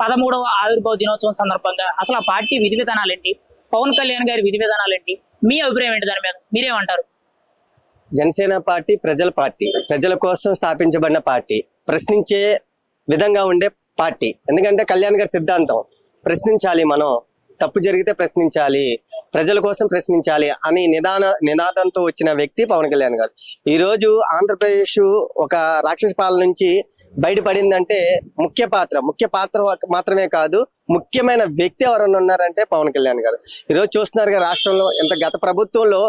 13వ ఆవిర్భావ దినోత్సవం సందర్భంగా అసలు ఆ పార్టీ విధి విధానాలు ఏంటి, పవన్ కళ్యాణ్ గారి విధి విధానాలు ఏంటి, మీ అభిప్రాయం ఏంటి దాని మీద, మీరేమంటారు? జనసేన పార్టీ ప్రజల పార్టీ, ప్రజల కోసం స్థాపించబడిన పార్టీ, ప్రశ్నించే విధంగా ఉండే పార్టీ. ఎందుకంటే కళ్యాణ్ గారి సిద్ధాంతం ప్రశ్నించాలి, మనం తప్పు జరిగితే ప్రశ్నించాలి, ప్రజల కోసం ప్రశ్నించాలి అని నినాదంతో వచ్చిన వ్యక్తి పవన్ కళ్యాణ్ గారు. ఈరోజు ఆంధ్రప్రదేశ్ ఒక రాక్షస పాలన నుంచి బయటపడిందంటే ముఖ్య పాత్ర మాత్రమే కాదు, ముఖ్యమైన వ్యక్తి ఎవరన్నా ఉన్నారంటే పవన్ కళ్యాణ్ గారు. ఈరోజు చూస్తున్నారు కదా రాష్ట్రంలో గత ప్రభుత్వంలో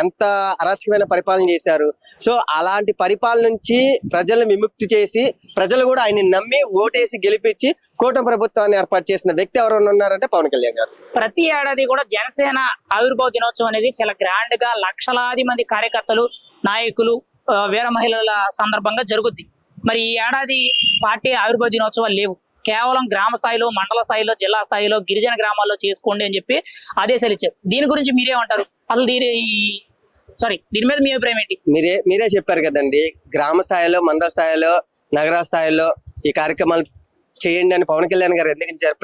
ఎంత అరాచకమైన పరిపాలన చేశారు. సో అలాంటి పరిపాలన నుంచి ప్రజలను విముక్తి చేసి ప్రజలు కూడా ఆయన్ని నమ్మి ఓటేసి గెలిపించి కూటమి ప్రభుత్వాన్ని ఏర్పాటు చేసిన వ్యక్తి ఎవరన్నా ఉన్నారంటే పవన్ కళ్యాణ్ గారు. ప్రతి ఏడాది కూడా జనసేన ఆవిర్భావ దినోత్సవం అనేది చాలా గ్రాండ్ గా లక్షలాది మంది కార్యకర్తలు, నాయకులు, వీర మహిళల సందర్భంగా జరుగుద్ది. మరి ఈ ఏడాది పార్టీ ఆవిర్భావ దినోత్సవాలు లేవు, కేవలం గ్రామ స్థాయిలో, మండల స్థాయిలో, జిల్లా స్థాయిలో, గిరిజన గ్రామాల్లో చేసుకోండి అని చెప్పి ఆదేశాలు ఇచ్చారు. దీని గురించి మీరేమంటారు? అసలు దీని మీద మీ అభిప్రాయం ఏంటి? మీరే చెప్పారు కదండి, గ్రామ స్థాయిలో, మండల స్థాయిలో, నగర స్థాయిలో ఈ కార్యక్రమాలు చేయండి అని పవన్ కళ్యాణ్ గారు ఎందుకు ఇచ్చారు?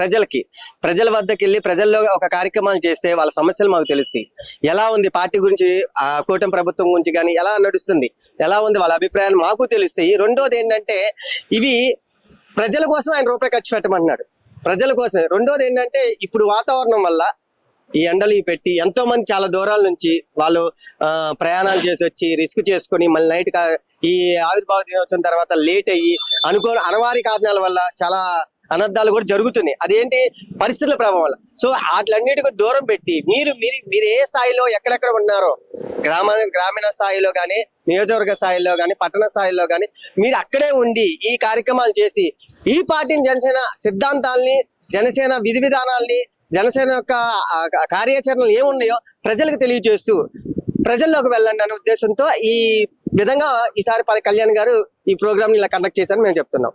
ప్రజల వద్దకు వెళ్ళి ప్రజల్లో ఒక కార్యక్రమాలు చేస్తే వాళ్ళ సమస్యలు మాకు తెలుస్తాయి. ఎలా ఉంది పార్టీ గురించి, ఆ కూటమి ప్రభుత్వం గురించి కానీ ఎలా నడుస్తుంది, ఎలా ఉంది వాళ్ళ అభిప్రాయాలు మాకు తెలుస్తాయి. రెండోది ఏంటంటే ఇవి ప్రజల కోసం ఆయన రూపాయి ఖర్చు పెట్టమంటున్నాడు, ప్రజల కోసం. రెండోది ఏంటంటే ఇప్పుడు వాతావరణం వల్ల ఈ ఎండలు పెట్టి ఎంతో మంది చాలా దూరాల నుంచి వాళ్ళు ప్రయాణాలు చేసి వచ్చి రిస్క్ చేసుకొని మళ్ళీ నైట్ ఈ ఆవిర్భావ దినోత్సవం తర్వాత లేట్ అయ్యి అనవారి కారణాల వల్ల చాలా అనర్థాలు కూడా జరుగుతున్నాయి. అదేంటి? పరిస్థితుల ప్రభావం వల్ల. సో వాటిలన్నిటికీ దూరం పెట్టి మీరు ఏ స్థాయిలో ఎక్కడెక్కడ ఉన్నారో, గ్రామీణ స్థాయిలో కానీ, నియోజకవర్గ స్థాయిలో కానీ, పట్టణ స్థాయిలో కానీ మీరు అక్కడే ఉండి ఈ కార్యక్రమాలు చేసి ఈ పార్టీని, జనసేన సిద్ధాంతాలని, జనసేన విధి విధానాల్ని, జనసేన యొక్క కార్యాచరణలు ఏమున్నాయో ప్రజలకు తెలియజేస్తూ ప్రజల్లోకి వెళ్ళండి అనే ఉద్దేశంతో ఈ విధంగా ఈసారి కళ్యాణ్ గారు ఈ ప్రోగ్రామ్ ఇలా కండక్ట్ చేశారని మేము చెప్తున్నాం.